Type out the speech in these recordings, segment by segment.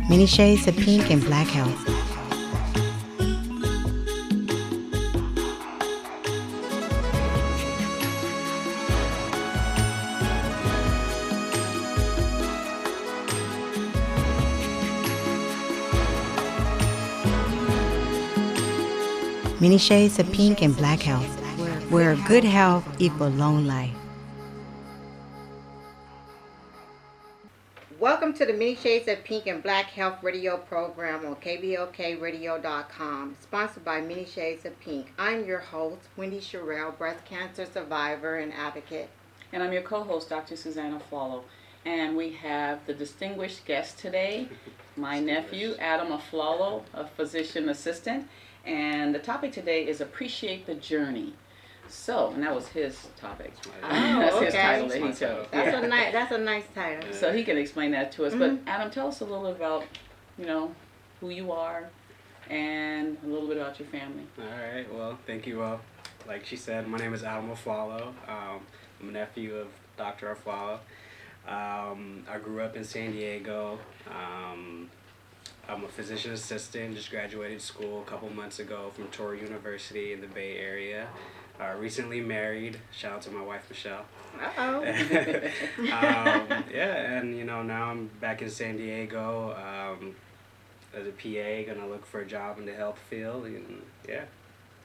Many shades of pink and black health. Many shades of pink and black health, where good health equals long life. Welcome to the Many Shades of Pink and Black Health radio program on KBLKradio.com, sponsored by Many Shades of Pink. I'm your host, Wendy Sherrill, breast cancer survivor and advocate. And I'm your co-host, Dr. Susanna Afflalo. And we have the distinguished guest today, my nephew, Adam Afflalo, a physician assistant. And the topic today is Appreciate the Journey. So, and that was his topic. That's okay. his title that he chose. That's a nice title. So he can explain that to us. But Adam, tell us a little about, who you are and a little bit about your family. All right. Well, thank you. Like she said, my name is Adam Afflalo. I'm a nephew of Dr. Afflalo. I grew up in San Diego. I'm a physician assistant, just graduated school a couple months ago from Torrey University in the Bay Area. Recently married, shout out to my wife, Michelle. Uh-oh. And now I'm back in San Diego as a PA, gonna look for a job in the health field, and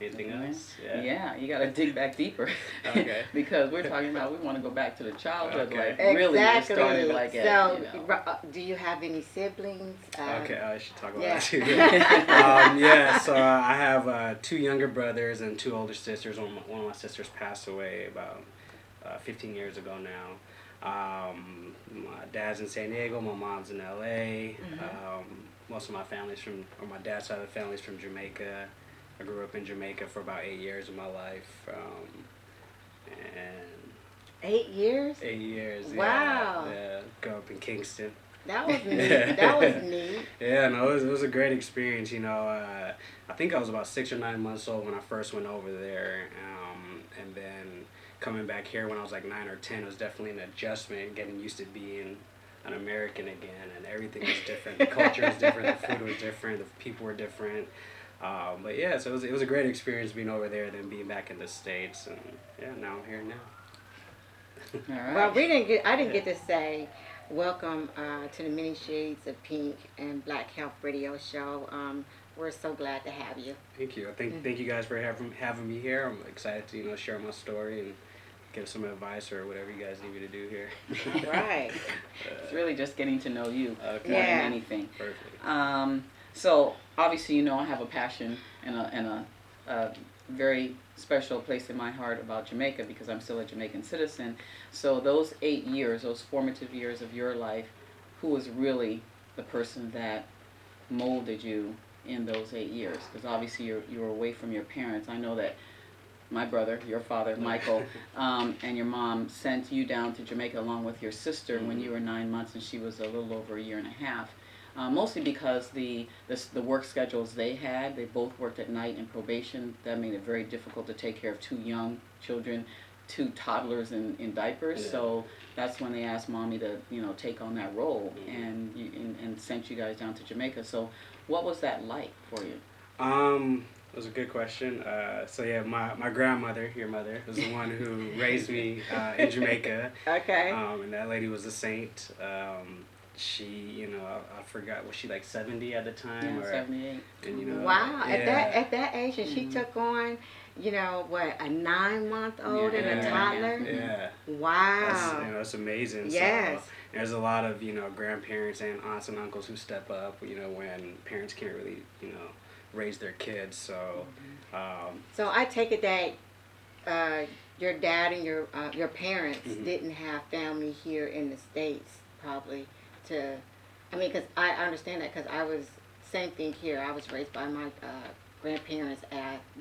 anything else? Yeah, you gotta dig back deeper. Okay. Because we're talking about, we want to go back to the childhood, Okay. really it Exactly. started like Do you have any siblings? Okay, I should talk about yeah. that too. So I have 2 younger brothers and 2 older sisters. One of my sisters passed away about 15 years ago now. My dad's in San Diego, my mom's in LA. Most of my my dad's side of the family's from Jamaica. I grew up in Jamaica for about 8 years of my life. 8 years? 8 years, Wow. Yeah, grew up in Kingston. That was neat. That was neat. Yeah, no, it was a great experience. I think I was about 6 or 9 months old when I first went over there, and then coming back here when I was like 9 or 10 was definitely an adjustment, getting used to being an American again, and everything was different. The culture was different, the food was different, the people were different. So it was a great experience being over there, then being back in the States, and now I'm here now. All right. Well, I didn't get to say welcome to the Many Shades of Pink and Black Health radio show. We're so glad to have you. Thank you. Thank you guys for having me here. I'm excited to share my story and give some advice or whatever you guys need me to do here. Right. It's really just getting to know you more than anything. Perfect. So obviously, I have a passion and a very special place in my heart about Jamaica because I'm still a Jamaican citizen. So those 8 years, those formative years of your life, who was really the person that molded you in those 8 years? Because obviously you were away from your parents. I know that my brother, your father, Michael, and your mom sent you down to Jamaica along with your sister when you were 9 months, and she was a little over a year and a half. Mostly because the work schedules they had, they both worked at night in probation. That made it very difficult to take care of 2 young children, 2 toddlers in diapers. Yeah. So that's when they asked mommy to take on that role and sent you guys down to Jamaica. So what was that like for you? That was a good question. My grandmother, your mother, was the one who raised me in Jamaica. Okay. And that lady was a saint. She, I forgot, was she like 70 at the time? Yeah, 78. And, wow. yeah. At that age, and she took on, a 9-month-old and a toddler. Yeah. Wow. It's amazing. Yes. So there's a lot of, grandparents and aunts and uncles who step up, when parents can't really, raise their kids. So, So I take it that your dad and your parents didn't have family here in the States, probably. Because I understand that because I was, same thing here. I was raised by my grandparents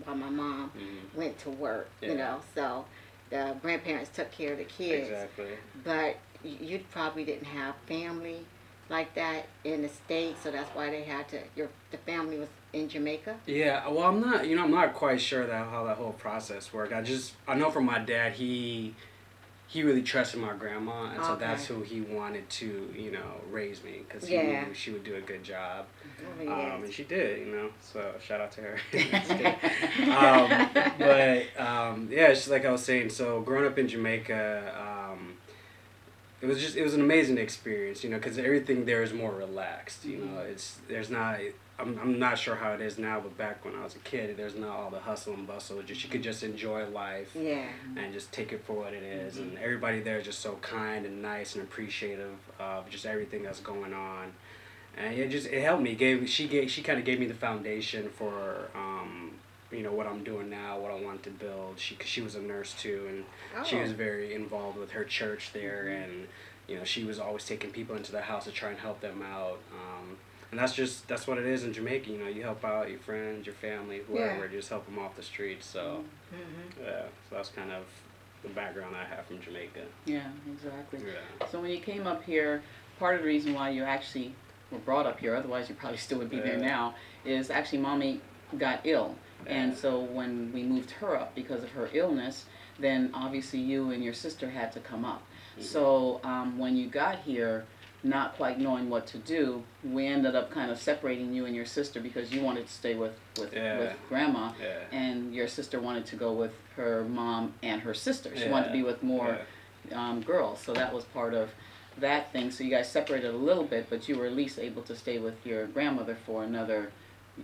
while my mom went to work, so the grandparents took care of the kids. Exactly. But you probably didn't have family like that in the States, so that's why they had to, the family was in Jamaica? Yeah, well, I'm not quite sure how that whole process worked. I know from my dad, he he really trusted my grandma, and so Okay. that's who he wanted to, raise me, because he Yeah. knew she would do a good job. Oh, yes. And she did, so shout out to her. Just kidding. Yeah, it's just like I was saying, so growing up in Jamaica, it was an amazing experience, because everything there is more relaxed, I'm not sure how it is now, but back when I was a kid, there's not all the hustle and bustle. You could just enjoy life, Yeah. and just take it for what it is. And everybody there is just so kind and nice and appreciative of just everything that's going on. And it helped me. She kind of gave me the foundation for what I'm doing now, what I want to build. She was a nurse too, and she Oh. was very involved with her church there, and she was always taking people into the house to try and help them out. And that's what it is in Jamaica. You help out your friends, your family, whoever, just help them off the streets. So yeah, so that's kind of the background I have from Jamaica. Yeah, exactly. Yeah. So when you came up here, part of the reason why you actually were brought up here, otherwise you probably still would be there now, is actually Mommy got ill. And so when we moved her up because of her illness, then obviously you and your sister had to come up. So when you got here, not quite knowing what to do, we ended up kind of separating you and your sister because you wanted to stay with Grandma, and your sister wanted to go with her mom and her sister. She wanted to be with more girls, so that was part of that thing. So you guys separated a little bit, but you were at least able to stay with your grandmother for another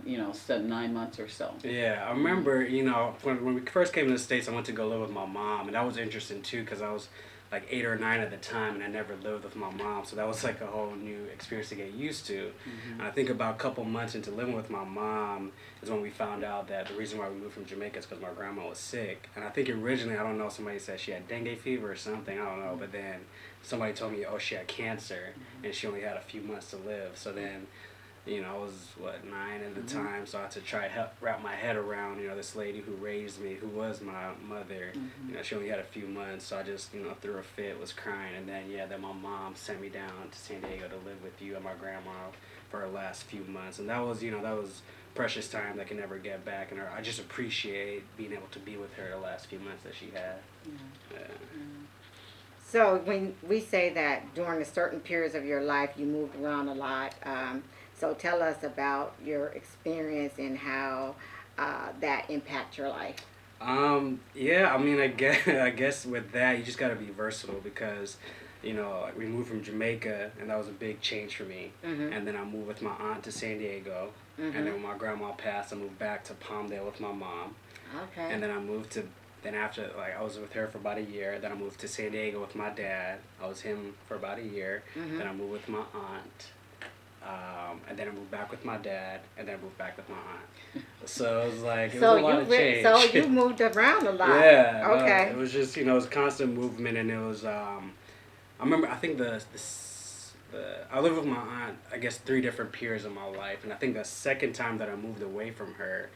9 months or so. Yeah, I remember, when we first came to the States, I went to go live with my mom, and that was interesting too, because I was like 8 or 9 at the time, and I never lived with my mom, so that was like a whole new experience to get used to. And I think about a couple months into living with my mom is when we found out that the reason why we moved from Jamaica is because my grandma was sick. And I think originally, I don't know, somebody said she had dengue fever or something, I don't know, but then somebody told me, she had cancer, and she only had a few months to live. So then, I was, 9 at the time, so I had to try to wrap my head around, this lady who raised me, who was my mother. She only had a few months, so I just, threw a fit, was crying, and then, then my mom sent me down to San Diego to live with you and my grandma for her last few months. And that was, that was precious time that I can never get back, and I just appreciate being able to be with her the last few months that she had. So when we say that during a certain periods of your life you moved around a lot, so tell us about your experience and how that impacts your life. Yeah, I mean, I guess with that, you just got to be versatile because, like we moved from Jamaica, and that was a big change for me. And then I moved with my aunt to San Diego. And then when my grandma passed, I moved back to Palmdale with my mom. Okay. And then after, I was with her for about a year. Then I moved to San Diego with my dad. I was him for about a year. Then I moved with my aunt. And then I moved back with my dad, and then I moved back with my aunt. So it was like, it was a lot of change. So you moved around a lot. Yeah. Okay. It was just, it was constant movement, and it was, I remember, I think I lived with my aunt, I guess, 3 different periods of my life, and I think the second time that I moved away from her,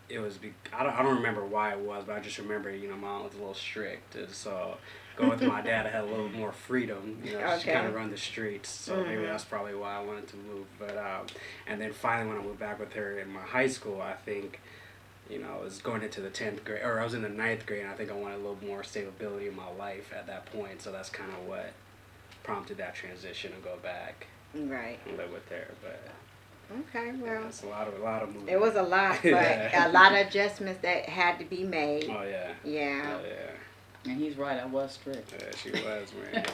it was, I don't remember why it was, but I just remember, my aunt was a little strict, and so going with my dad, I had a little more freedom, just to kind of run the streets, so maybe that's probably why I wanted to move, but, and then finally when I moved back with her in my high school, I think, I was going into the 10th grade, or I was in the 9th grade, and I think I wanted a little more stability in my life at that point, so that's kind of what prompted that transition to go back Right. and live with her, but... Okay, well, it's a lot of movement. it was a lot, but a lot of adjustments that had to be made. Oh yeah. Yeah. Oh yeah. And he's right, I was strict. Yeah, she was, man.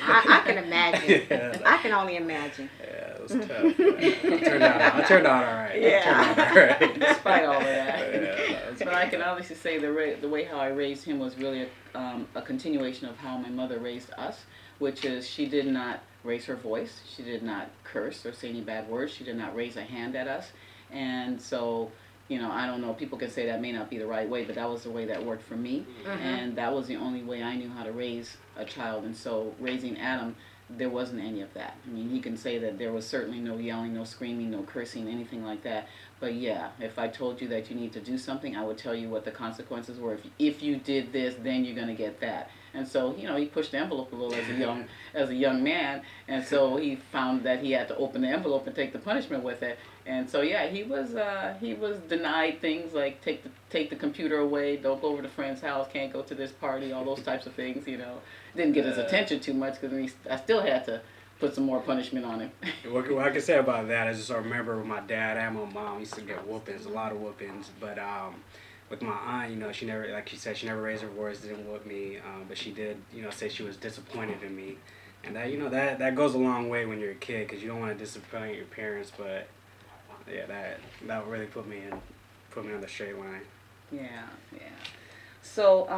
I can imagine. Yeah. I can only imagine. Yeah, it was tough. I turned out all right. Yeah. Despite all of that. Yeah, But I can obviously say the way how I raised him was really a continuation of how my mother raised us, which is she did not raise her voice, she did not curse or say any bad words, she did not raise a hand at us, and so, I don't know, people can say that may not be the right way, but that was the way that worked for me, and that was the only way I knew how to raise a child, and so raising Adam, there wasn't any of that. I mean, he can say that there was certainly no yelling, no screaming, no cursing, anything like that. But yeah, if I told you that you need to do something, I would tell you what the consequences were. If you did this, then you're going to get that. And so, he pushed the envelope a little as a young man, and so he found that he had to open the envelope and take the punishment with it. And so, yeah, he was denied things like take the computer away, don't go over to friend's house, can't go to this party, all those types of things. Didn't get his attention too much because I still had to put some more punishment on him. What I can say about that is just I remember with my dad and my mom used to get whoopings, a lot of whoopings. But with my aunt, she never, like she said, she never raised her voice, didn't whoop me. But she did, say she was disappointed in me, and that goes a long way when you're a kid because you don't want to disappoint your parents. But yeah, that really put me on the straight line. Yeah. So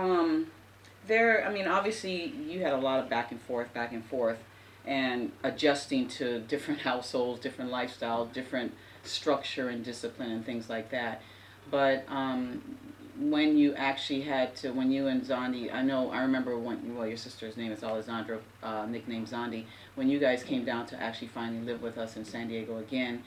obviously you had a lot of back and forth. And adjusting to different households, different lifestyles, different structure and discipline and things like that. But when you actually when you and Zondi, I remember your sister's name is Alessandra, nicknamed Zondi, when you guys came down to actually finally live with us in San Diego again,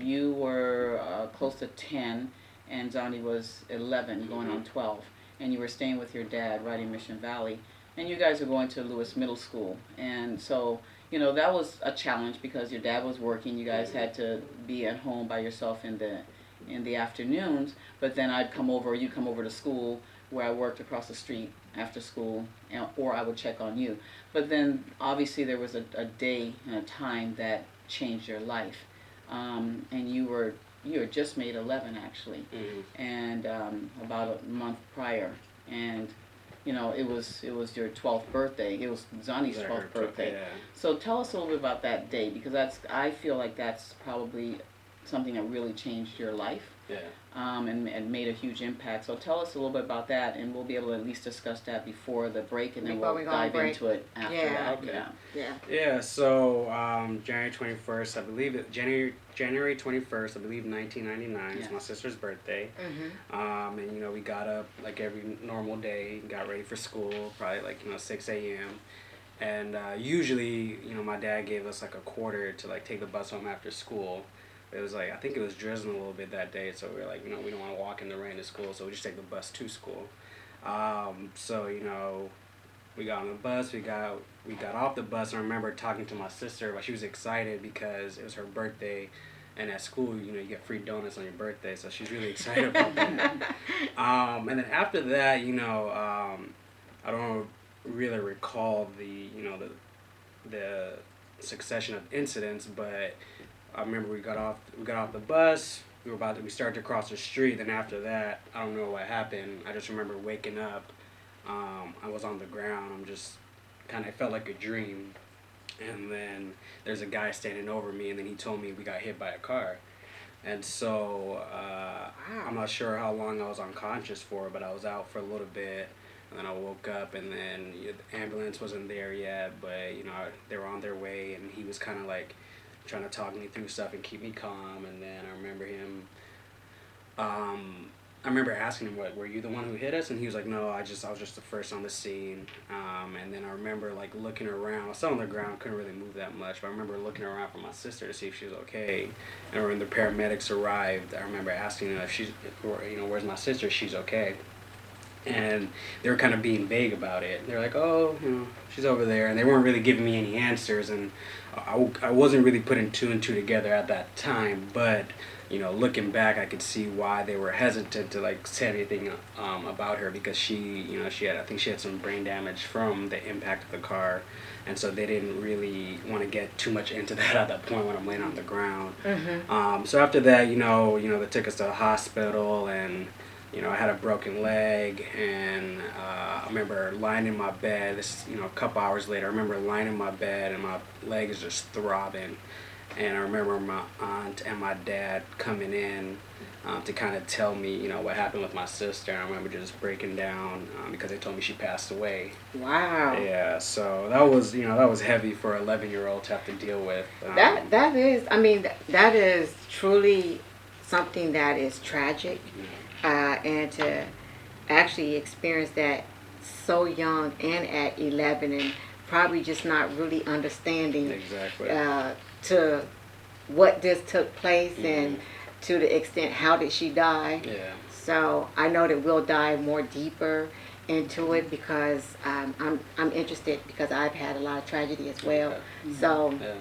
you were close to 10 and Zondi was 11, going on 12. And you were staying with your dad right in Mission Valley. And you guys are going to Lewis Middle School. And so, that was a challenge because your dad was working. You guys had to be at home by yourself in the afternoons. But then you'd come over to school where I worked across the street after school, or I would check on you. But then obviously there was a day and a time that changed your life. And you had just made 11 actually, and about a month prior. And it was your 12th birthday. It was Zondi's 12th birthday. Yeah. So tell us a little bit about that day because I feel like that's probably something that really changed your life. Yeah. And made a huge impact. So tell us a little bit about that, and we'll be able to at least discuss that before the break, and then we'll dive into it after that. Okay. Yeah. Yeah. So January 21st, I believe January 21st, I believe 1999 is my sister's birthday. And we got up like every normal day, got ready for school, probably like 6 a.m. And usually, my dad gave us like a quarter to like take the bus home after school. It was like, I think it was drizzling a little bit that day, so we were like, we don't want to walk in the rain to school, so we just take the bus to school. So we got on the bus, we got off the bus, and I remember talking to my sister, but she was excited because it was her birthday, and at school, you get free donuts on your birthday, so she's really excited about that. And then after that, I don't really recall the succession of incidents, but I remember we got off the bus. We started to cross the street. Then after that, I don't know what happened. I just remember waking up. I was on the ground. It felt like a dream. And then there's a guy standing over me, and then he told me we got hit by a car. And so I'm not sure how long I was unconscious for, but I was out for a little bit. And then I woke up, and then the ambulance wasn't there yet, but they were on their way, and he was kind of like trying to talk me through stuff and keep me calm. And then I remember him, I remember asking him, "What, were you the one who hit us?" And he was like, "No, I was just the first on the scene." And then I remember like looking around. I was still on the ground, couldn't really move that much, but I remember looking around for my sister to see if she was okay. And when the paramedics arrived, I remember asking her if where's my sister? She's okay. And they were kind of being vague about it. They're like, "Oh, she's over there," and they weren't really giving me any answers. And I wasn't really putting two and two together at that time. But looking back, I could see why they were hesitant to like say anything about her, because she had some brain damage from the impact of the car, and so they didn't really want to get too much into that at that point when I'm laying on the ground. So after that, they took us to the hospital, and I had a broken leg, and I remember lying in my bed. This is, a couple hours later, I remember lying in my bed, and my leg is just throbbing. And I remember my aunt and my dad coming in to kind of tell me, what happened with my sister. And I remember just breaking down because they told me she passed away. Wow. Yeah, so that was heavy for an 11-year-old to have to deal with. That is truly something that is tragic. And to actually experience that so young and at 11, and probably just not really understanding exactly to what this took place and to the extent how did she die. Yeah. So I know that we'll dive more deeper into it because I'm interested because I've had a lot of tragedy as well. So Yeah.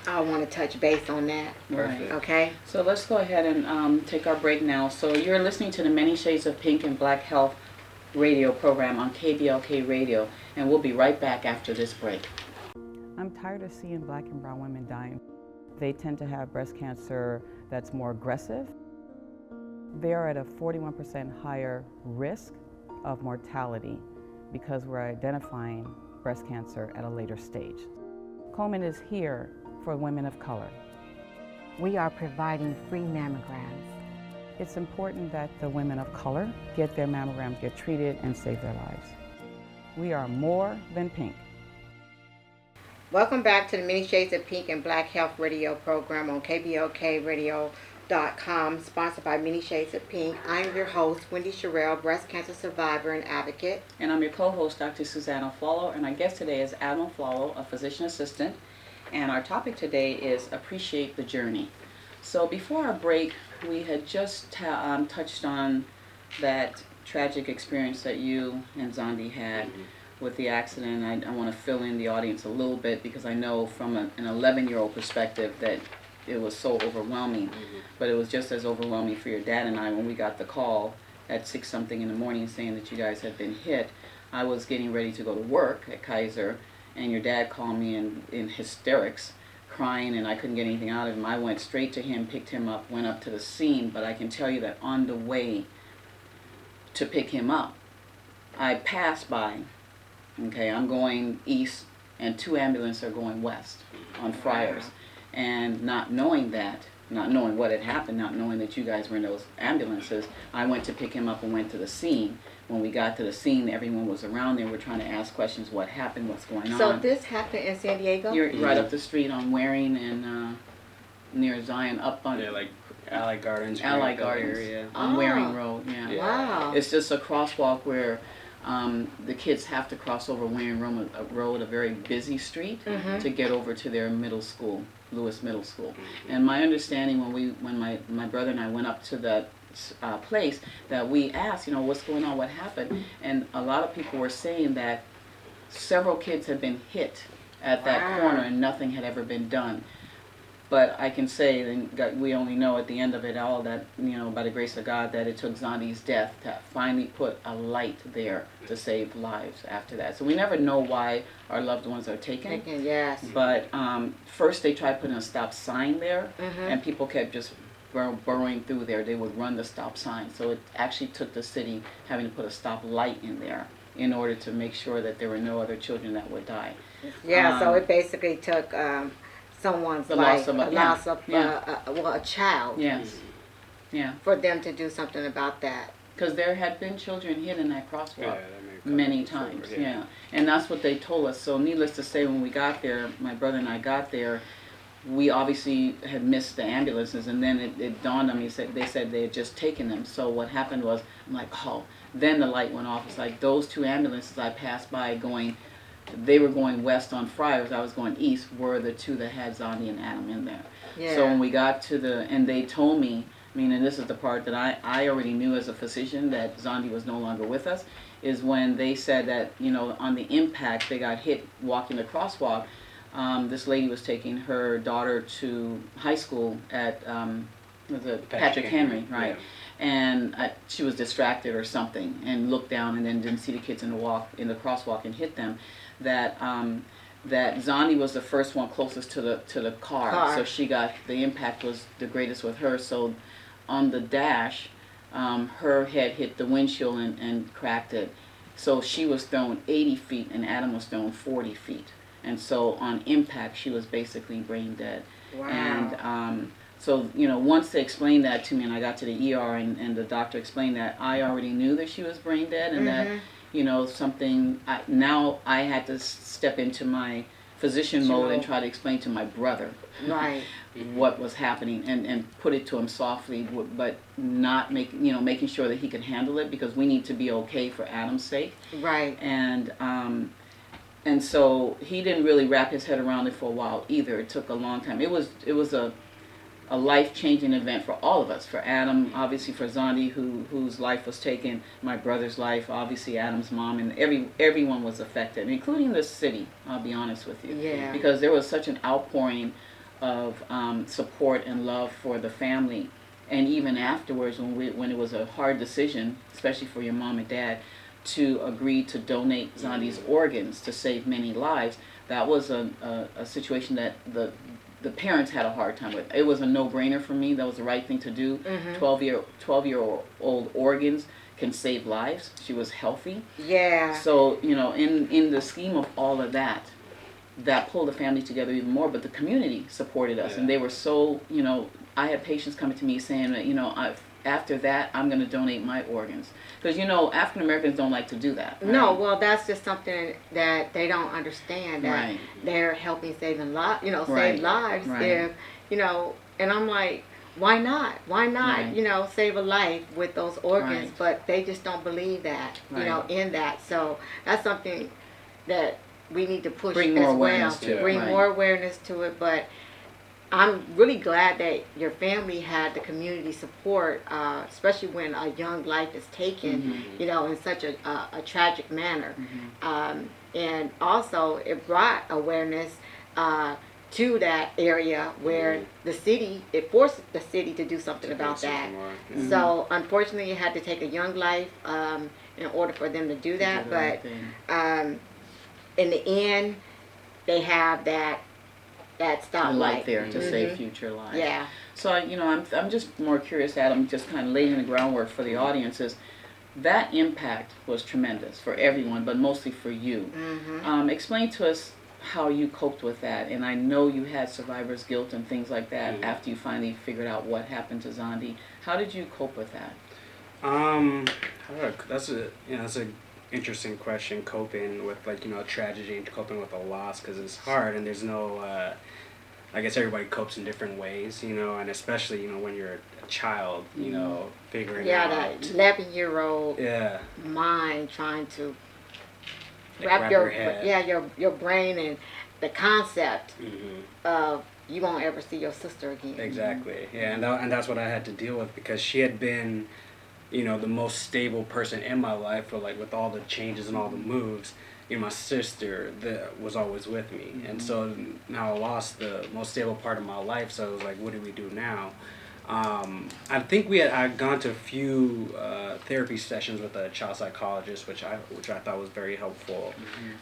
I want to touch base on that. Perfect. Okay. So let's go ahead and take our break now. So you're listening to the Many Shades of Pink and Black Health radio program on KBLK Radio, and we'll be right back after this break. I'm tired of seeing black and brown women dying. They tend to have breast cancer that's more aggressive. They are at a 41% higher risk of mortality because we're identifying breast cancer at a later stage. Coleman is here for women of color. We are providing free mammograms. It's important that the women of color get their mammograms, get treated, and save their lives. We are more than pink. Welcome back to the Many Shades of Pink and Black Health Radio program on KBLKradio.com, sponsored by Many Shades of Pink. I'm your host, Wendy Sherrill, breast cancer survivor and advocate. And I'm your co-host, Dr. Suzanne Afflalo, and our guest today is Adam Afflalo, a physician assistant. And our topic today is Appreciate the Journey. So before our break, we had just touched on that tragic experience that you and Zondi had with the accident. I want to fill in the audience a little bit because I know from an 11-year-old perspective that it was so overwhelming. But it was just as overwhelming for your dad and I when we got the call at 6-something in the morning saying that you guys had been hit. I was getting ready to go to work at Kaiser, and your dad called me in hysterics, crying, and I couldn't get anything out of him. I went straight to him, picked him up, went up to the scene, but I can tell you that on the way to pick him up, I passed by. Okay, I'm going east, and 2 ambulances are going west on Friars. And not knowing that, not knowing what had happened, not knowing that you guys were in those ambulances, I went to pick him up and went to the scene. When we got to the scene, everyone was around there. We're trying to ask questions, what happened, what's going on. So this happened in San Diego? You're right up the street on Waring and near Zion, up on like Ally Gardens. Ally Gardens area. on Oh. Waring Road. Yeah. Wow. It's just a crosswalk where the kids have to cross over Waring Road, a very busy street, to get over to their middle school, Lewis Middle School. And my understanding when my brother and I went up to that place, that we asked, what's going on, what happened, and a lot of people were saying that several kids had been hit at that corner and nothing had ever been done. But I can say that we only know at the end of it all that, by the grace of God, that it took Zondi's death to finally put a light there to save lives after that. So we never know why our loved ones are taken. Yes. But first they tried putting a stop sign there, and people kept just burrowing through there. They would run the stop sign. So it actually took the city having to put a stop light in there in order to make sure that there were no other children that would die. Yeah, so it basically took someone's life, a child. Yes. Yeah. For them to do something about that. Because there had been children hit in that crosswalk many times. Before, Yeah. And that's what they told us. So needless to say, when we got there, my brother and I got there, we obviously had missed the ambulances, and then it dawned on me, they said they had just taken them. So what happened was, I'm like, then the light went off. It's like those 2 ambulances I passed by they were going west on Friars, I was going east, were the 2 that had Zondi and Adam in there. Yeah. So when we got and they told me, and this is the part that I already knew as a physician that Zondi was no longer with us, is when they said that, on the impact, they got hit walking the crosswalk. This lady was taking her daughter to high school at Patrick Henry, right? Yeah. And she was distracted or something and looked down and then didn't see the kids in the crosswalk and hit them. That Zondi was the first one closest to the car, so she got the impact was the greatest with her. So on the dash, her head hit the windshield and cracked it. So she was thrown 80 feet and Adam was thrown 40 feet. And so on impact, she was basically brain dead. Wow. And so, once they explained that to me and I got to the ER and the doctor explained that, I already knew that she was brain dead and that, now I had to step into my physician mode and try to explain to my brother what was happening and put it to him softly, but not making sure that he could handle it because we need to be okay for Adam's sake. Right. And so he didn't really wrap his head around it for a while either. It took a long time. It was a a life-changing event for all of us. For Adam, obviously for Zondi, whose life was taken, my brother's life, obviously Adam's mom, and everyone was affected, including the city, I'll be honest with you. Yeah. Because there was such an outpouring of support and love for the family. And even afterwards, when it was a hard decision, especially for your mom and dad, to agree to donate Zondi's organs to save many lives, that was a situation that the parents had a hard time with. It was a no-brainer for me. That was the right thing to do. 12-year-old organs can save lives. She was healthy. Yeah. So, in the scheme of all of that pulled the family together even more. But the community supported us, and they were so, I had patients coming to me saying that, after that, I'm going to donate my organs. Because, African Americans don't like to do that. Right? No, well, that's just something that they don't understand, that Right. they're helping saving lives, save Right. lives. Right. If, and I'm like, why not? Why not, Right. save a life with those organs? Right. But they just don't believe that, Right. in that. So that's something that we need to push Bring as more well. awareness to it. Bring Right. more awareness to it. But I'm really glad that your family had the community support, especially when a young life is taken, in such a tragic manner. And also, it brought awareness to that area where it forced the city to do something about that. So, unfortunately, it had to take a young life in order for them to do that. But in the end, they have that stoplight light there to save future lives. Yeah. So I'm just more curious, Adam, just kind of laying the groundwork for the audiences. That impact was tremendous for everyone, but mostly for you. Explain to us how you coped with that. And I know you had survivor's guilt and things like that after you finally figured out what happened to Zondi. How did you cope with that? That's a interesting question, coping with tragedy and coping with a loss, because it's hard and there's no I guess everybody copes in different ways, and especially when you're a child, figuring out that 11-year-old mind trying to wrap your head. your brain and the concept of you won't ever see your sister again. Exactly. Yeah, and that's what I had to deal with, because she had been the most stable person in my life, for with all the changes and all the moves. My sister was always with me, and so now I lost the most stable part of my life. So I was like, what do we do now? I think I'd gone to a few therapy sessions with a child psychologist, which I thought was very helpful.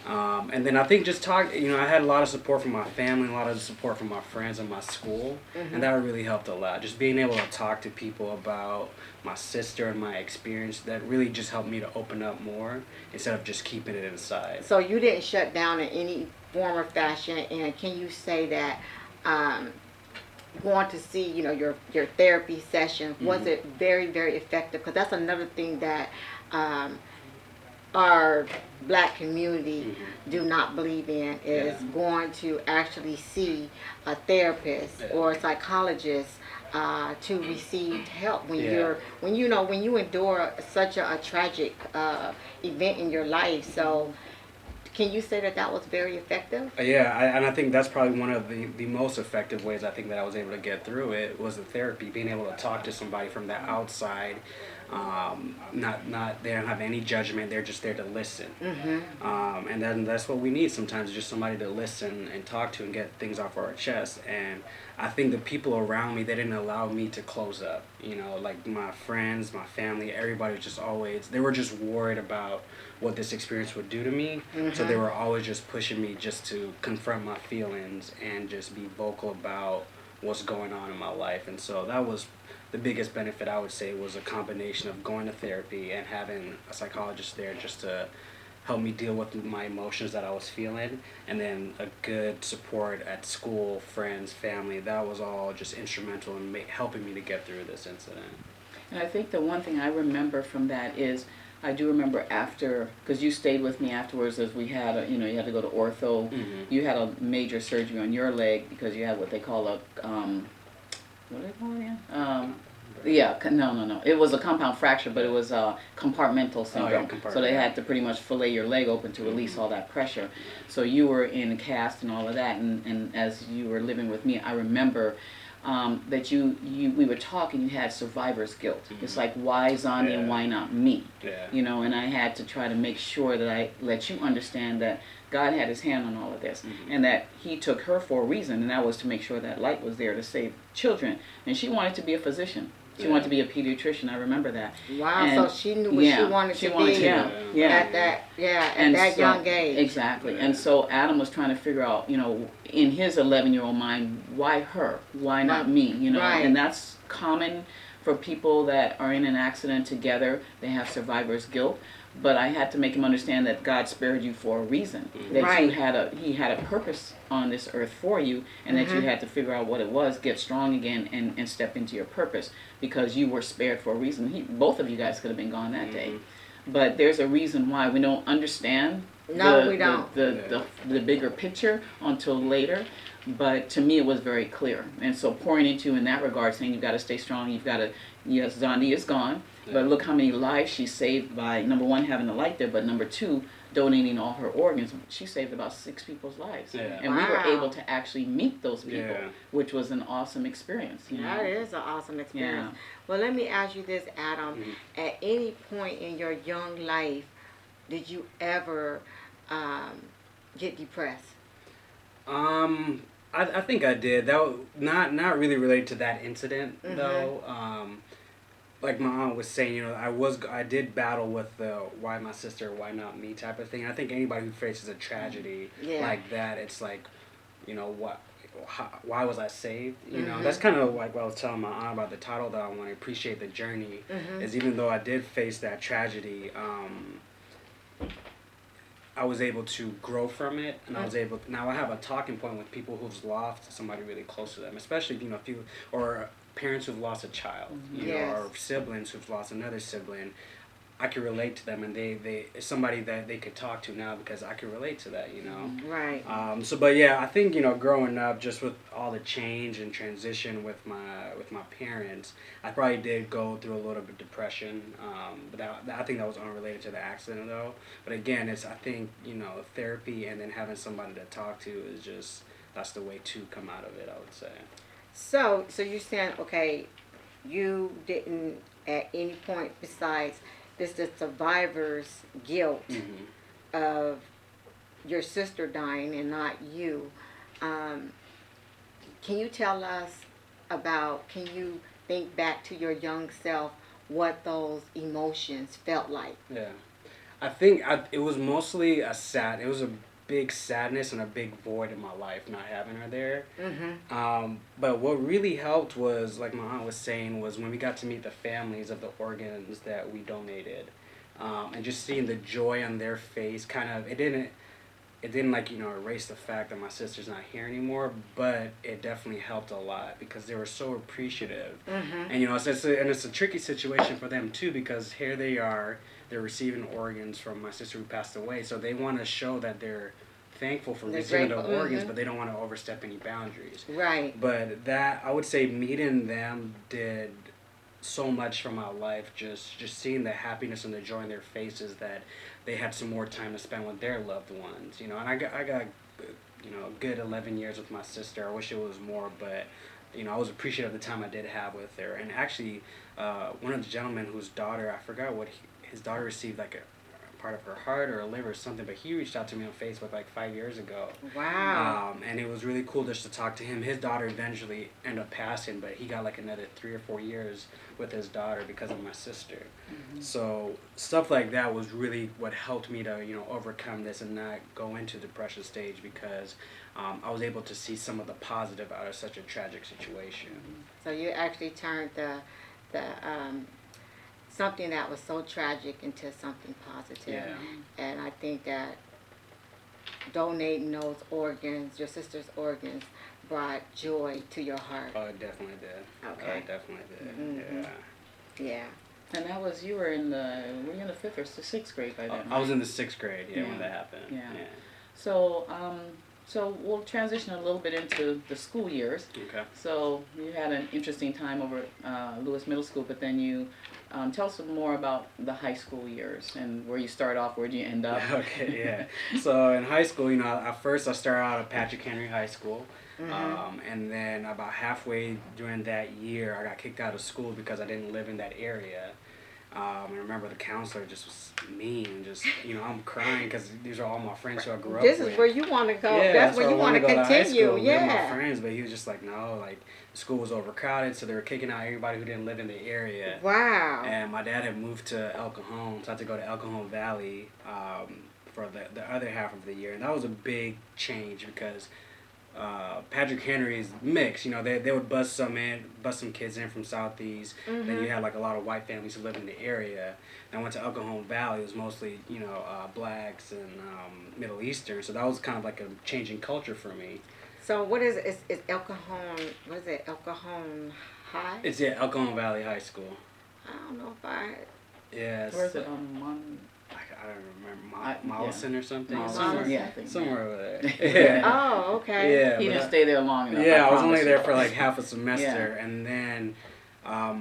And then I think just I had a lot of support from my family, a lot of support from my friends and my school, and that really helped a lot. Just being able to talk to people about my sister and my experience, that really just helped me to open up more instead of just keeping it inside. So you didn't shut down in any form or fashion, and can you say that going to see your therapy session, was it very, very effective? Because that's another thing that our black community do not believe in, is going to actually see a therapist or a psychologist to receive help when when you endure such a tragic event in your life. So can you say that was very effective? And I think that's probably one of the most effective ways I think that I was able to get through it, was the therapy, being able to talk to somebody from the outside. They don't have any judgment, they're just there to listen. And then that's what we need sometimes, just somebody to listen and talk to and get things off our chest. And I think the people around me, they didn't allow me to close up. Like my friends, my family, everybody was just always, they were just worried about what this experience would do to me. So they were always just pushing me just to confront my feelings and just be vocal about what's going on in my life. And so that was the biggest benefit, I would say, was a combination of going to therapy and having a psychologist there just to help me deal with my emotions that I was feeling, and then a good support at school, friends, family. That was all just instrumental in helping me to get through this incident. And I think the one thing I remember from that is, I do remember after, because you stayed with me afterwards, as we had, you had to go to ortho. You had a major surgery on your leg because you had what they call a, what do they call it again? No. It was a compound fracture, but it was a compartmental syndrome. So they had to pretty much fillet your leg open to release all that pressure. So you were in a cast and all of that, and as you were living with me, I remember that we would talk and you had survivor's guilt. It's like, why Zondi and why not me? Yeah. You know, and I had to try to make sure that I let you understand that God had his hand on all of this, and that he took her for a reason, and that was to make sure that light was there to save children. And she wanted to be a physician. She wanted to be a pediatrician. I remember that. Wow, and so she knew what she wanted to be at that young age. Exactly. And so Adam was trying to figure out, you know, in his 11-year-old mind, why her? Why not me? You know, and that's common for people that are in an accident together. They have survivor's guilt. But I had to make him understand that God spared you for a reason. That he had a purpose on this earth for you, and that you had to figure out what it was, get strong again, and step into your purpose, because you were spared for a reason. Both of you guys could have been gone that day. But there's a reason why. We don't understand the bigger picture until later. But to me, it was very clear. And so pouring into you in that regard, saying you've got to stay strong, you've got to, yes, Zondi is gone, but look how many lives she saved by, number one, having the light there, but number two, donating all her organs. She saved about 6 people's lives. And we were able to actually meet those people, which was an awesome experience. You know? That is an awesome experience. Well, let me ask you this, Adam. At any point in your young life, did you ever get depressed? I think I did. That was not really related to that incident though. Like my aunt was saying, you know, I did battle with the why my sister, why not me type of thing. I think anybody who faces a tragedy like that, it's like, you know, why was I saved? You know, that's kind of like what I was telling my aunt about the title that I want to appreciate the journey. Is even though I did face that tragedy, I was able to grow from it, and I was able to, now I have a talking point with people who've lost somebody really close to them, especially, you know, or parents who've lost a child, you know, or siblings who've lost another sibling. I can relate to them, and they somebody that they could talk to now because I can relate to that, you know. Right. But yeah, I think, you know, growing up, just with all the change and transition with my parents, I probably did go through a little bit of depression. But I think that was unrelated to the accident though. But again, I think, you know, therapy and then having somebody to talk to is that's the way to come out of it, I would say. So you're saying, okay, you didn't at any point besides the survivor's guilt of your sister dying and not you. Can you tell us can you think back to your young self what those emotions felt like? Yeah. I think it was mostly it was a big sadness and a big void in my life not having her there. But what really helped was, like my aunt was saying, was when we got to meet the families of the organs that we donated, and just seeing the joy on their face. Kind of, it didn't like, you know, erase the fact that my sister's not here anymore, but it definitely helped a lot because they were so appreciative. And you know, it's a tricky situation for them too, because here they are, they're receiving organs from my sister who passed away, so they want to show that they're thankful for receiving the organs, but they don't want to overstep any boundaries. Right. But that, I would say, meeting them did so much for my life, just seeing the happiness and the joy in their faces that they had some more time to spend with their loved ones, you know. And I got you know, a good 11 years with my sister. I wish it was more, but you know, I was appreciative of the time I did have with her. And actually, one of the gentlemen whose daughter, I forgot what his daughter received, like a part of her heart or a liver or something, but he reached out to me on Facebook like 5 years ago. Wow. And it was really cool just to talk to him. His daughter eventually ended up passing, but he got like another 3 or 4 years with his daughter because of my sister. So stuff like that was really what helped me to, you know, overcome this and not go into depression stage, because I was able to see some of the positive out of such a tragic situation. So you actually turned the something that was so tragic into something positive. And I think that donating those organs, your sister's organs, brought joy to your heart. Oh, it definitely did. Okay. Oh, it definitely did. Yeah. And that was, were you in the 5th or 6th grade by then? I was in the 6th grade, when that happened. Yeah. So, so we'll transition a little bit into the school years. Okay. So you had an interesting time over at Lewis Middle School, but then you tell us some more about the high school years and where you start off, where do you end up? Okay, yeah. So in high school, you know, at first I started out at Patrick Henry High School. And then about halfway during that year, I got kicked out of school because I didn't live in that area. I remember the counselor just was mean and just, I'm crying because these are all my friends who I grew up with. This is where you want to go. Yeah, That's where you want to go high continue. school, Yeah. with my friends, but he was just like, no, like, the school was overcrowded, so they were kicking out everybody who didn't live in the area. Wow. And my dad had moved to El Cajon, so I had to go to El Cajon Valley for the other half of the year. And that was a big change because Patrick Henry's mix, they would bust some kids in from Southeast. Then you had like a lot of white families who lived in the area. And I went to El Cajon Valley. It was mostly blacks and Middle Eastern. So that was kind of like a changing culture for me. So what is it? Is El Cajon? What is it? El Cajon High? It's El Cajon Valley High School. I don't know if I. Yeah. Where is it on one? I don't remember. Mollison or something. Mollison. Yeah, I think. Somewhere over there. Yeah. Oh, okay. Yeah. He didn't stay there long enough. Yeah, I was only promise there you. for like half a semester, and then I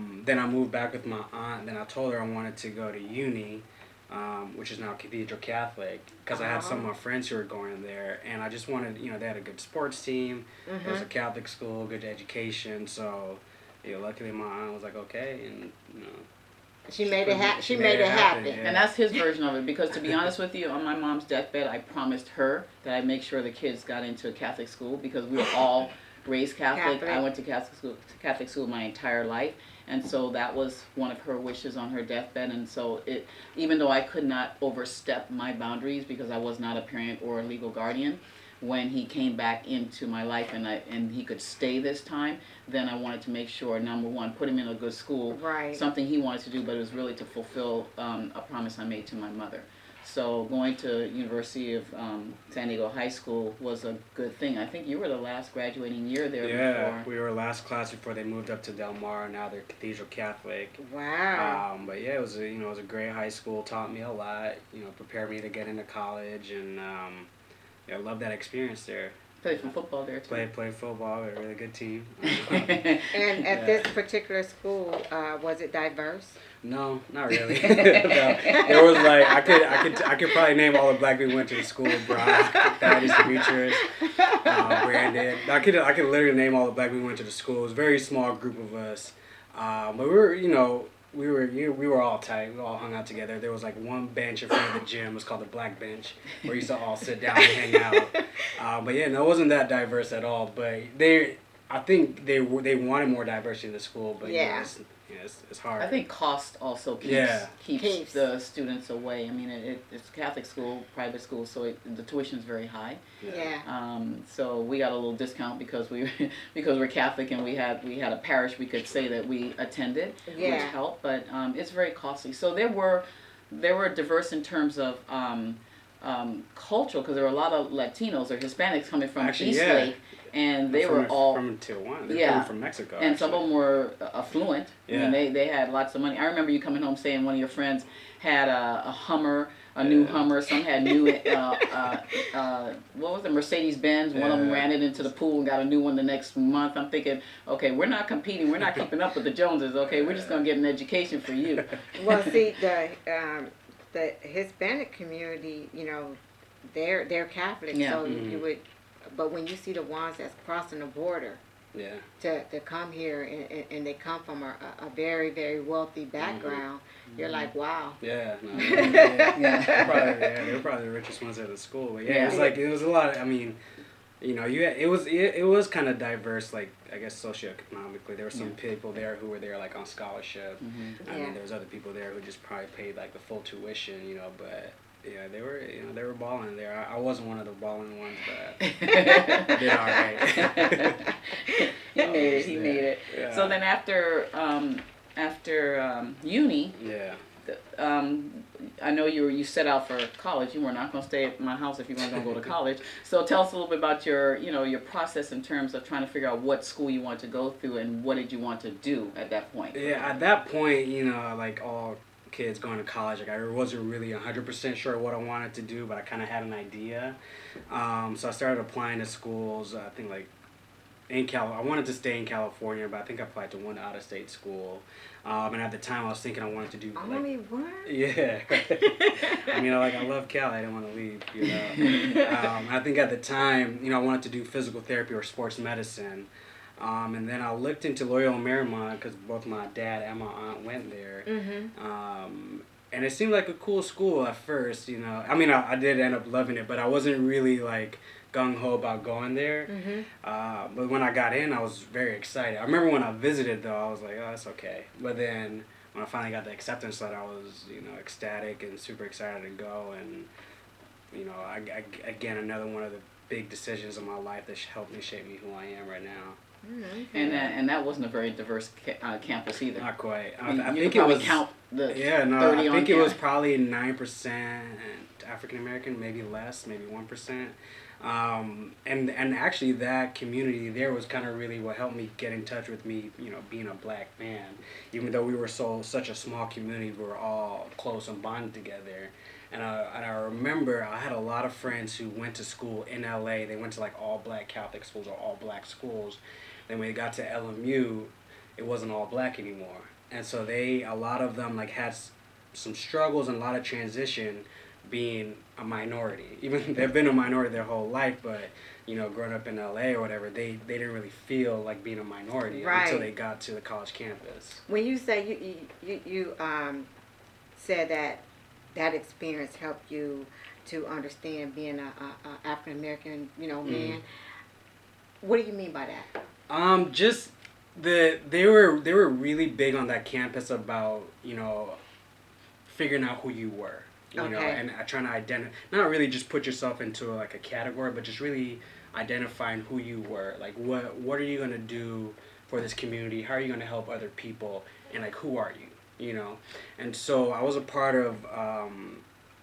moved back with my aunt. Then I told her I wanted to go to uni, which is now Cathedral Catholic, because I had some of my friends who were going there, and I just wanted, they had a good sports team. It was a Catholic school, good education. So, luckily my aunt was like, okay, and She made it happen. She made it happen. Yeah. And that's his version of it, because to be honest with you, on my mom's deathbed, I promised her that I'd make sure the kids got into a Catholic school, because we were all raised Catholic. I went to Catholic school my entire life, and so that was one of her wishes on her deathbed. And so even though I could not overstep my boundaries because I was not a parent or a legal guardian, when he came back into my life and he could stay this time, then I wanted to make sure, number one, put him in a good school, Right. something he wanted to do, but it was really to fulfill a promise I made to my mother. So going to University of San Diego High School was a good thing. I think you were the last graduating year there before. We were last class before they moved up to Del Mar. Now they're Cathedral Catholic. Wow. But yeah, it was a great high school. Taught me a lot. Prepared me to get into college, and I love that experience there. Played some football there too. Played football with a really good team. And at this particular school, was it diverse? No, not really. No. There was like I could probably name all the black people who went to the school. Brock, Thaddeus, Demetrius, Brandon. I could literally name all the black people who went to the school. It was a very small group of us, but we were all tight. We all hung out together. There was like one bench in front of the gym. It was called the black bench, where we used to all sit down and hang out. But yeah, no, it wasn't that diverse at all. But I think they wanted more diversity in the school. But it's hard. I think cost also keeps the students away. I mean, it's Catholic school, private school, so the tuition is very high. Yeah. So we got a little discount because we're Catholic, and we had a parish we could say that we attended, which helped. But it's very costly. So they were diverse in terms of cultural, because there were a lot of Latinos or Hispanics coming from East Lake. And they were all from Tijuana. They were coming from Mexico. And some of them were affluent. Yeah. I mean, they had lots of money. I remember you coming home saying one of your friends had a Hummer, a new Hummer. Some had new, what was it, Mercedes Benz. One of them ran it into the pool and got a new one the next month. I'm thinking, okay, we're not competing. We're not keeping up with the Joneses. Okay, we're just gonna get an education for you. Well, see, the Hispanic community, they're Catholic, so you would. But when you see the ones that's crossing the border to come here and they come from a very, very wealthy background, you're like, wow. Yeah. No, they were probably the richest ones at the school. But it was a lot. I mean, it was kind of diverse, like, I guess socioeconomically. There were some people there who were there like on scholarship. I mean, there was other people there who just probably paid like the full tuition, but. Yeah, they were balling there. I wasn't one of the balling ones, but I did all right. He made it. Yeah. So then after uni, I know you set out for college. You were not going to stay at my house if you weren't going to go to college. So tell us a little bit about your process in terms of trying to figure out what school you want to go through and what did you want to do at that point. Yeah, at that point, like all kids going to college, like I wasn't really 100% sure what I wanted to do, but I kind of had an idea. So I started applying to schools. I think like I wanted to stay in California, but I think I applied to one out-of-state school. And at the time, I was thinking I wanted to do Only one? yeah. I mean, like, I love Cal. I didn't want to leave, you know. I think at the time, you know, I wanted to do physical therapy or sports medicine. And then I looked into Loyola Marymount because both my dad and my aunt went there. And it seemed like a cool school at first, you know. I mean, I did end up loving it, but I wasn't really, like, gung-ho about going there. But when I got in, I was very excited. I remember when I visited, though, I was like, oh, that's okay. But then when I finally got the acceptance letter, I was, you know, ecstatic and super excited to go. And, you know, again, another one of the big decisions of my life that helped me shape me who I am right now. And that wasn't a very diverse campus either. Not quite. I think it was count the 30 I think it on was probably 9% African American, maybe less, maybe 1%. And actually that community there was kind of really what helped me get in touch with me, you know, being a black man. Even though we were such a small community, we were all close and bonded together. And I remember I had a lot of friends who went to school in LA. They went to like all black Catholic schools or all black schools. Then when they got to LMU, it wasn't all black anymore. And so a lot of them like had some struggles and a lot of transition being a minority. Even they've been a minority their whole life, but you know, growing up in LA or whatever, they didn't really feel like being a minority until they got to the college campus. When you say you said that experience helped you to understand being a African American, you know, man. What do you mean by that? Just they were really big on that campus about, you know, figuring out who you were, you know, and trying to identify, not really just put yourself into like a category, but just really identifying who you were. Like what are you gonna do for this community? How are you gonna help other people? And like who are you? You know, and so I was a part of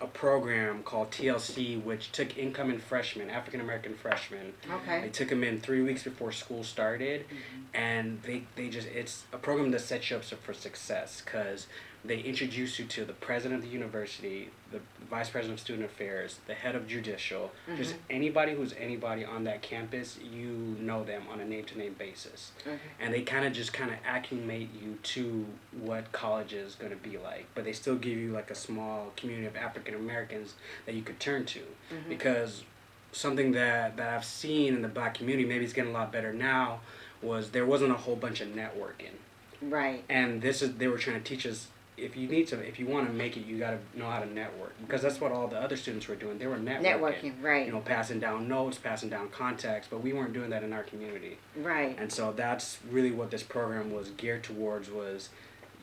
a program called TLC, which took incoming freshmen, African American freshmen. Okay. They took them in 3 weeks before school started, and it's a program that sets you up for success because they introduce you to the president of the university, the vice president of student affairs, the head of judicial, just anybody who's anybody on that campus, you know them on a name-to-name basis. And they kind of acclimate you to what college is going to be like, but they still give you like a small community of African Americans that you could turn to. Because something that I've seen in the black community, maybe it's getting a lot better now, was there wasn't a whole bunch of networking. Right. And they were trying to teach us, if you want to make it, you got to know how to network, because that's what all the other students were doing. They were networking, right? You know, passing down notes, passing down contacts, but we weren't doing that in our community, right? And so that's really what this program was geared towards, was,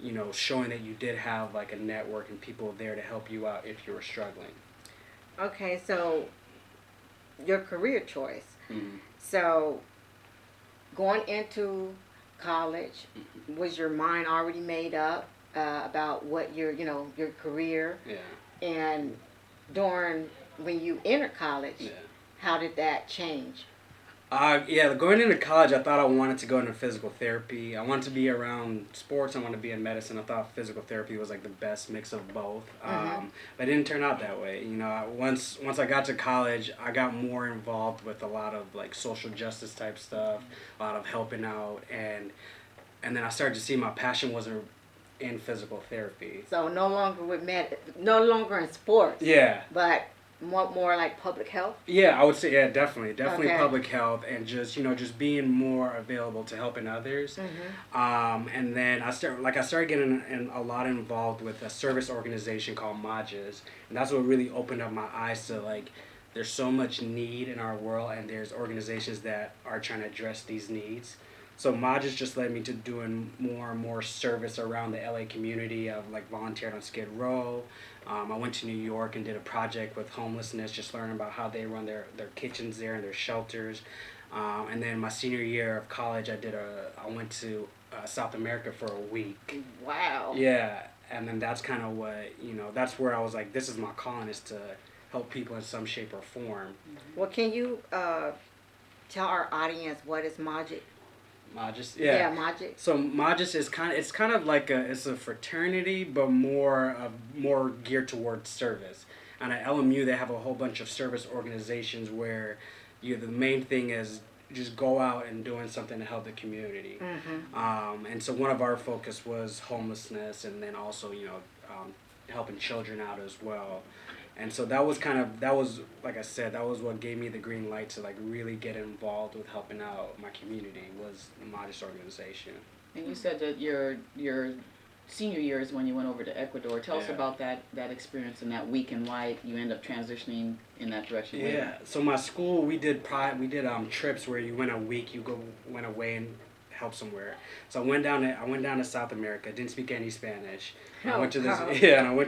you know, showing that you did have like a network and people there to help you out if you were struggling. Okay, so your career choice. So going into college, was your mind already made up about what your career? Yeah. And when you entered college, how did that change? Going into college, I thought I wanted to go into physical therapy. I wanted to be around sports. I wanted to be in medicine. I thought physical therapy was like the best mix of both. But it didn't turn out that way. You know, once I got to college, I got more involved with a lot of like social justice type stuff, a lot of helping out, and then I started to see my passion wasn't in physical therapy. So no longer in sports. Yeah. But more like public health? Yeah, I would say, yeah, definitely public health, and just being more available to helping others. And then I started getting a lot involved with a service organization called Majas, and that's what really opened up my eyes to like, there's so much need in our world, and there's organizations that are trying to address these needs. So Majas just led me to doing more and more service around the LA community. I've like volunteered on Skid Row. I went to New York and did a project with homelessness, just learning about how they run their kitchens there and their shelters. And then my senior year of college, I went to South America for a week. Wow. Yeah, and then that's kind of what, that's where I was like, this is my calling, is to help people in some shape or form. Well, can you tell our audience what is Majas? Majas, yeah. Majas. So Majas is kind of like it's a fraternity, but more geared towards service. And at LMU, they have a whole bunch of service organizations where the main thing is just go out and doing something to help the community. And so one of our focus was homelessness, and then also helping children out as well. And so that was like I said, that was what gave me the green light to like really get involved with helping out my community, was the Modest organization. And you said that your senior year is when you went over to Ecuador. Tell us about that experience and that week in life. You end up transitioning in that direction. Yeah. So my school, we did trips where you went a week, went away and help somewhere. So I went down to South America. Didn't speak any Spanish. I went to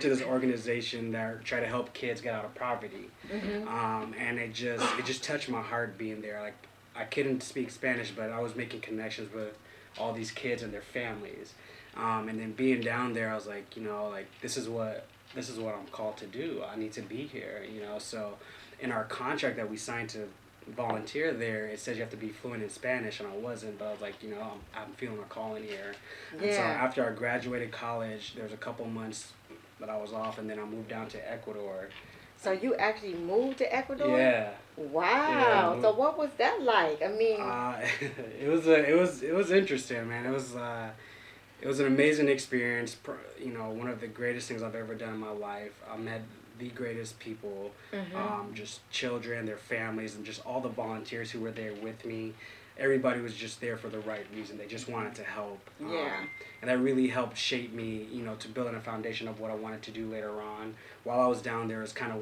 this organization that tried to help kids get out of poverty. And it just touched my heart being there. Like, I couldn't speak Spanish, but I was making connections with all these kids and their families. And then being down there, I was like, this is what I'm called to do. I need to be here, So in our contract that we signed to volunteer there, it says you have to be fluent in Spanish, and I wasn't, but I was like, I'm feeling a calling here. And so after I graduated college, there was a couple months that I was off, and then I moved down to Ecuador. So you actually moved to Ecuador? Yeah. Wow. Yeah, so what was that like? I mean, it was interesting, man. It was an amazing experience. One of the greatest things I've ever done in my life. I met the greatest people, just children, their families, and just all the volunteers who were there with me. Everybody was just there for the right reason. They just wanted to help. And that really helped shape me, to build a foundation of what I wanted to do later on. While I was down there, I was kind of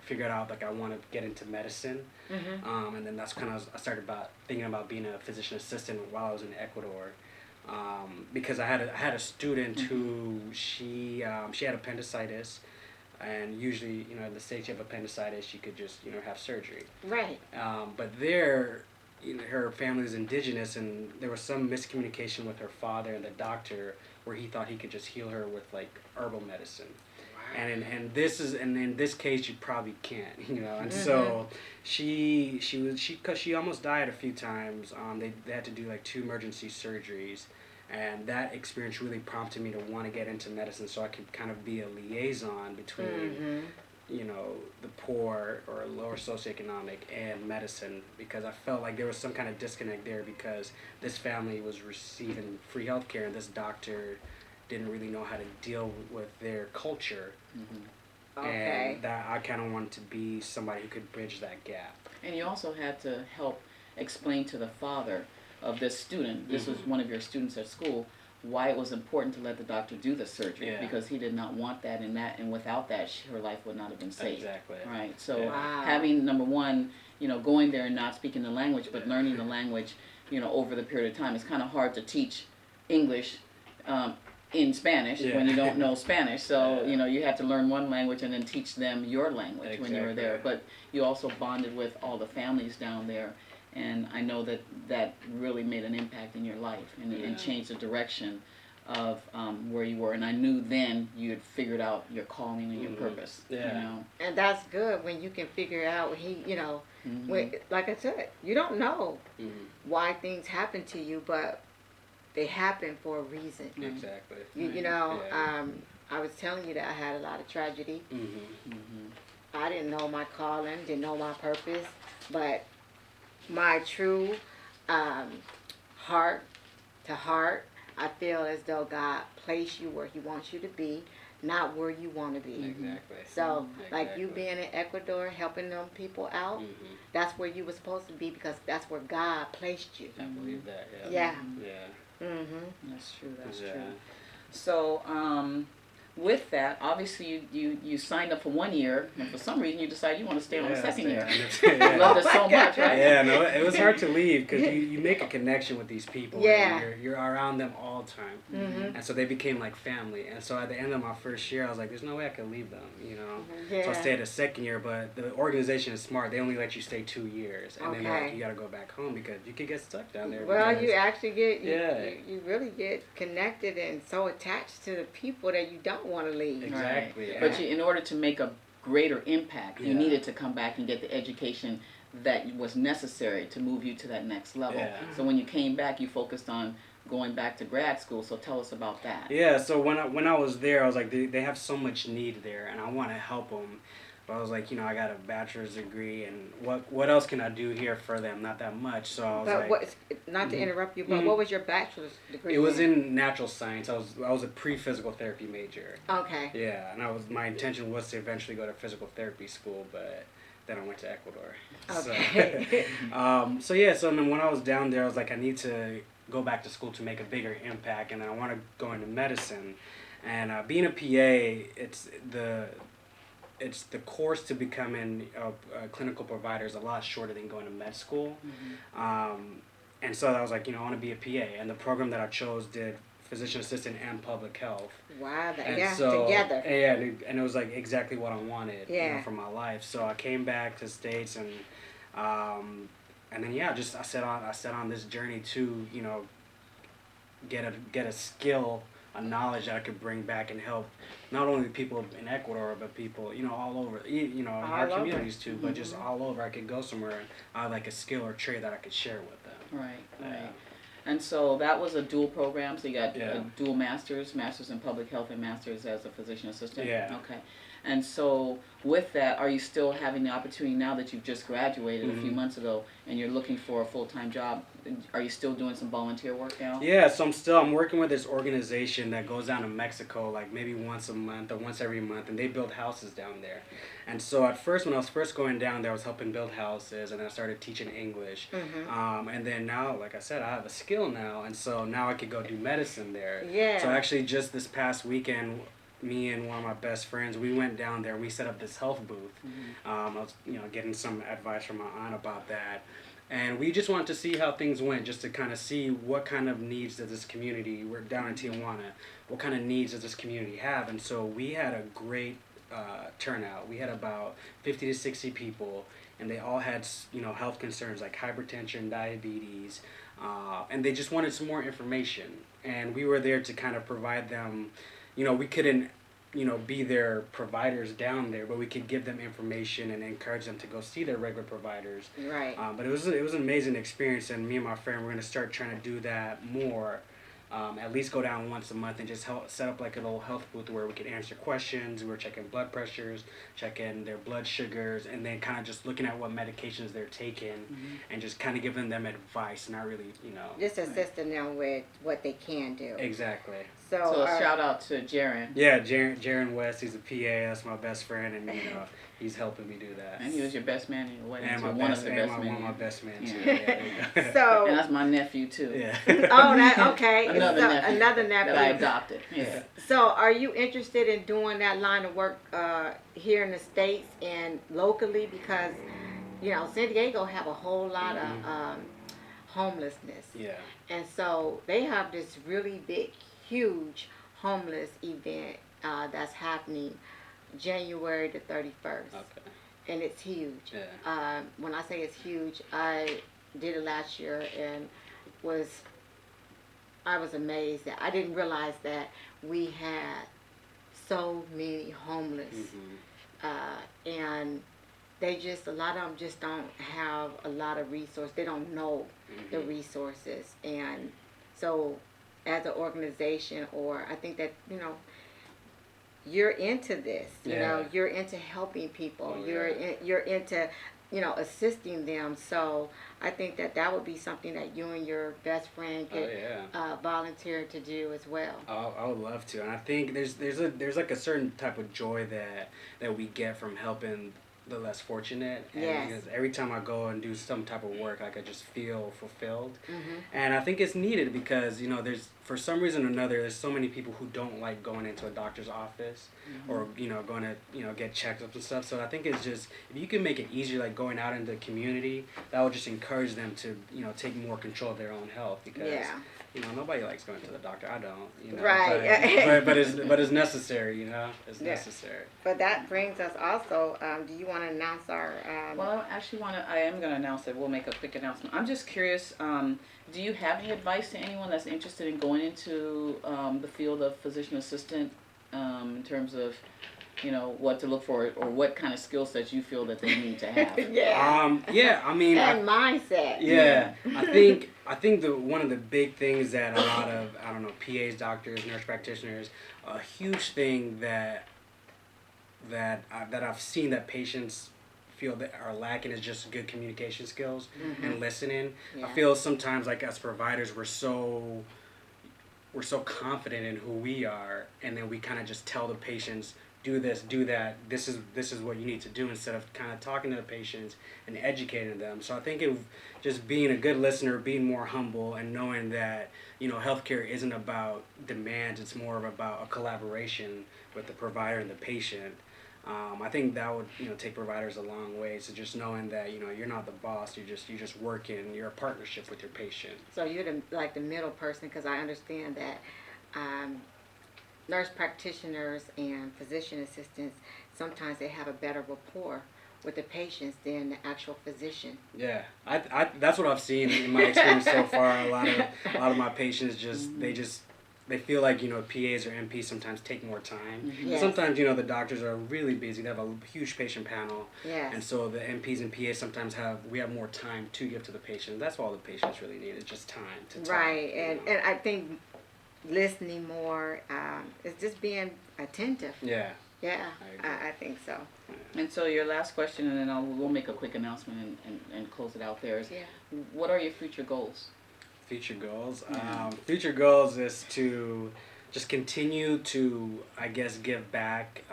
figured out like I want to get into medicine. And then that's kind of, I started thinking about being a physician assistant while I was in Ecuador. Because I had a student who she had appendicitis, and usually in the States you have appendicitis, you could just have surgery. Right. But there, her family is indigenous, and there was some miscommunication with her father and the doctor where he thought he could just heal her with like herbal medicine. Wow. And in this case you probably can't, And so because she almost died a few times. They had to do like 2 emergency surgeries. And that experience really prompted me to want to get into medicine, so I could kind of be a liaison between, the poor or lower socioeconomic and medicine, because I felt like there was some kind of disconnect there, because this family was receiving free healthcare and this doctor didn't really know how to deal with their culture. Okay. And that I kind of wanted to be somebody who could bridge that gap. And you also had to help explain to the father of this student, this was one of your students at school, why it was important to let the doctor do the surgery, because he did not want that, and without that, her life would not have been saved. Exactly. Right. So having, number one, going there and not speaking the language, but learning the language, over the period of time, it's kind of hard to teach English in Spanish when you don't know Spanish. So you had to learn one language and then teach them your language when you were there. But you also bonded with all the families down there. And I know that really made an impact in your life and changed the direction of where you were. And I knew then you had figured out your calling and your purpose. And that's good when you can figure out when, like I said, you don't know why things happen to you, but they happen for a reason. Exactly. I was telling you that I had a lot of tragedy. I didn't know my calling, didn't know my purpose, but my true heart to heart, I feel as though God placed you where He wants you to be, not where you want to be. Exactly. So, like you being in Ecuador, helping them people out, that's where you were supposed to be, because that's where God placed you. I believe that. Yeah. That's true. That's true. So, with that, obviously you signed up for 1 year, and for some reason you decided you want to stay on the second year. You loved it so much, right? Yeah, no, it was hard to leave, because you make a connection with these people. Yeah. And you're around them all the time. And so they became like family. And so at the end of my first year, I was like, there's no way I could leave them, Yeah. So I stayed a second year, but the organization is smart. They only let you stay 2 years. And then they're like, you got to go back home, because you could get stuck down there. Well, you actually get, you really get connected and so attached to the people that you don't want to leave. Exactly. Right. But in order to make a greater impact, you needed to come back and get the education that was necessary to move you to that next level. So when you came back, you focused on going back to grad school. So tell us about that. Yeah, so when I was there, I was like, they have so much need there, and I want to help them. But I was like, I got a bachelor's degree, and what else can I do here for them? Not that much. So I was But like, not to interrupt you, but what was your bachelor's degree? it was in natural science. I was a pre-physical therapy major. Okay. Yeah, and my intention was to eventually go to physical therapy school, but then I went to Ecuador. Okay. So then when I was down there, I was like, I need to go back to school to make a bigger impact, and then I want to go into medicine. And being a PA, it's the course to becoming a clinical provider is a lot shorter than going to med school. And so I was like, I want to be a PA, and the program that I chose did physician assistant and public health. Wow, Together. Yeah, And it was like exactly what I wanted for my life. So I came back to the States, and then I set on this journey to get a skill, a knowledge that I could bring back and help not only people in Ecuador, but people all over, in our communities too, but just all over. I could go somewhere and I had like a skill or trait that I could share with them. Right. And so that was a dual program. So you got a dual master's in public health and master's as a physician assistant. Yeah. Okay. And so with that, are you still having the opportunity now that you've just graduated a few months ago and you're looking for a full-time job? Are you still doing some volunteer work now? Yeah, so I'm working with this organization that goes down to Mexico like maybe once a month or once every month, and they build houses down there. And so at first, when I was first going down there, I was helping build houses, and then I started teaching English. And then now, like I said, I have a skill now, and so now I could go do medicine there. Yeah. So actually just this past weekend, me and one of my best friends, we went down there. We set up this health booth. I was, getting some advice from my aunt about that, and we just wanted to see how things went, just to kind of see what kind of needs does this community. We're down in Tijuana. What kind of needs does this community have? And so we had a great turnout. We had about 50 to 60 people, and they all had health concerns like hypertension, diabetes, and they just wanted some more information. And we were there to kind of provide them. We couldn't, be their providers down there, but we could give them information and encourage them to go see their regular providers. Right. But it was an amazing experience, and me and my friend were going to start trying to do that more. At least go down once a month and just set up like a little health booth where we could answer questions. We were checking blood pressures, checking their blood sugars, and then kind of just looking at what medications they're taking, and just kind of giving them advice, not really, Just assisting them with what they can do. Exactly. So a shout out to Jaron. Yeah, Jaron West, he's a PA, that's my best friend, and he's helping me do that. And he was your best man in your wedding. And too. one of my best men too. Yeah. So and that's my nephew too. Yeah. Okay. Another nephew that I adopted. Yeah. So are you interested in doing that line of work here in the States and locally? Because San Diego have a whole lot of homelessness. Yeah. And so they have this really big, huge homeless event that's happening January the 31st. Okay. And it's huge. Yeah. When I say it's huge, I did it last year and I was amazed that I didn't realize that we had so many homeless. And a lot of them just don't have a lot of resources. They don't know the resources. And so as an organization, or I think that, you're into this, you're into helping people. You're into, assisting them. So I think that would be something that you and your best friend could volunteer to do as well. I would love to, and I think there's like a certain type of joy that we get from helping the less fortunate. And because every time I go and do some type of work, like I just feel fulfilled. And I think it's needed because there's, for some reason or another, there's so many people who don't like going into a doctor's office or going to get checkups and stuff. So I think it's just, if you can make it easier, like going out into the community, that will just encourage them to take more control of their own health, because nobody likes going to the doctor. I don't. Right. But it's necessary. It's necessary. But that brings us also. Do you want to announce our? Well, I am going to announce it. We'll make a quick announcement. I'm just curious. Do you have any advice to anyone that's interested in going into the field of physician assistant, in terms of, what to look for, or what kind of skill sets you feel that they need to have? I mean, and mindset. Yeah, I think one of the big things that a lot of PAs, doctors, nurse practitioners, a huge thing that that I've seen that patients feel that are lacking is just good communication skills and listening. Yeah. I feel sometimes like as providers we're so confident in who we are, and then we kind of just tell the patients, do this, do that, this is what you need to do, instead of kind of talking to the patients and educating them. So I think just being a good listener, being more humble, and knowing that, you know, healthcare isn't about demands, it's more of about a collaboration with the provider and the patient. I think that would, you know, take providers a long way. So just knowing that, you know, you're not the boss, you're just working, you're a partnership with your patient. So you're the middle person, because I understand that nurse practitioners and physician assistants, sometimes they have a better rapport with the patients than the actual physician. Yeah, I that's what I've seen in my experience so far. A lot of my patients they feel like, you know, PAs or MPs sometimes take more time. Yes. Sometimes, you know, the doctors are really busy. They have a huge patient panel. Yes. And so the MPs and PAs sometimes we have more time to give to the patient. That's all the patients really need, is just time to talk. Right, and I think listening more is just being attentive. Yeah. Yeah, I agree. I think so. And so your last question, and then we'll make a quick announcement and close it out there, is Yeah. what are your future goals? Future goals. Future goals is to just continue to, I guess, give back,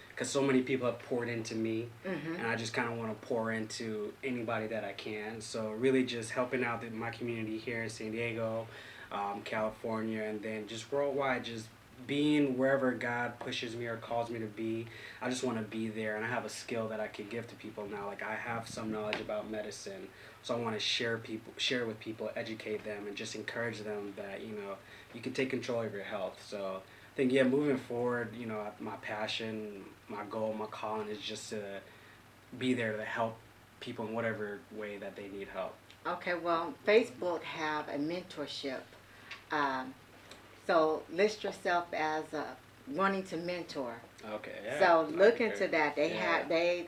because so many people have poured into me, and I just kind of want to pour into anybody that I can. So really just helping out my community here in San Diego, California, and then just worldwide, just being wherever God pushes me or calls me to be. I just want to be there, and I have a skill that I could give to people now. Like, I have some knowledge about medicine, so I want to share with people, educate them, and just encourage them that, you know, you can take control of your health. So I think, yeah, moving forward, you know, my passion, my goal, my calling is just to be there to help people in whatever way that they need help. Okay, well, Facebook have a mentorship. So list yourself as wanting to mentor. Okay. Yeah. So look Okay. into that. They have they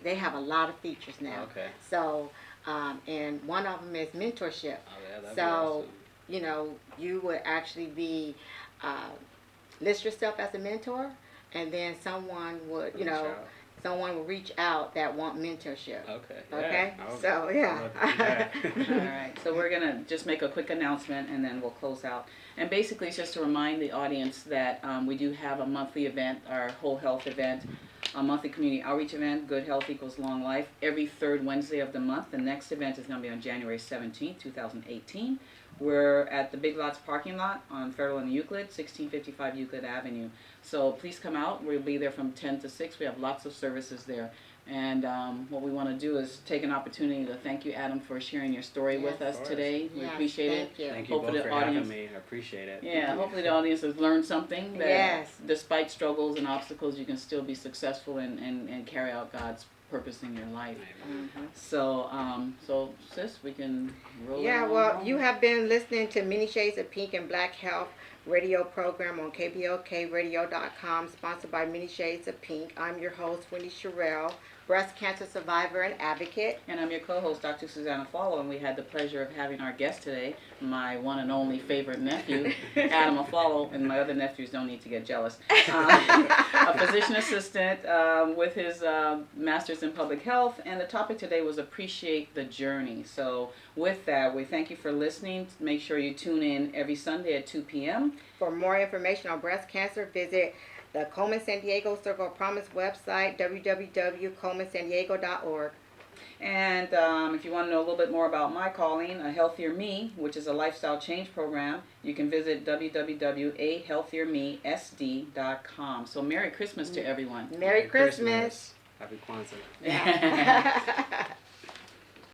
have a lot of features now. Okay. So and one of them is mentorship. Oh, yeah, that'd be So awesome. you know, you would actually be list yourself as a mentor, and then someone would Reach out. someone will reach out that want mentorship. Okay. Okay? Yeah, So, yeah. All right, so we're going to just make a quick announcement and then we'll close out. And basically it's just to remind the audience that we do have a monthly event, our whole health event, a monthly community outreach event, Good Health Equals Long Life, every third Wednesday of the month. The next event is going to be on January 17th, 2018. We're at the Big Lots parking lot on Federal and Euclid, 1655 Euclid Avenue. So please come out. We'll be there from 10 to 6. We have lots of services there. And what we want to do is take an opportunity to thank you, Adam, for sharing your story with us today. We Yes, appreciate it. thank you. Thank you Hopefully both the for audience- having me. I appreciate it. Yeah, hopefully the audience has learned something. That Yes. despite struggles and obstacles, you can still be successful and carry out God's purpose in your life. So, so sis, we can roll. Yeah, it well, on. you have been listening to Many Shades of Pink and Black Health radio program on KBLKradio.com, sponsored by Many Shades of Pink. I'm your host, Wendy Sherrill, breast cancer survivor and advocate. And I'm your co-host, Dr. Susanna Afflalo, and we had the pleasure of having our guest today, my one and only favorite nephew, Adam Afflalo, and my other nephews don't need to get jealous. A physician assistant with his master's in public health, and the topic today was appreciate the journey. So with that, we thank you for listening. Make sure you tune in every Sunday at 2 p.m. For more information on breast cancer, visit the Coleman San Diego Circle of Promise website, www.colemansandiego.org. And if you want to know a little bit more about my calling, A Healthier Me, which is a lifestyle change program, you can visit www.ahealthiermesd.com. So Merry Christmas to everyone. Merry Christmas. Happy Kwanzaa. Yeah.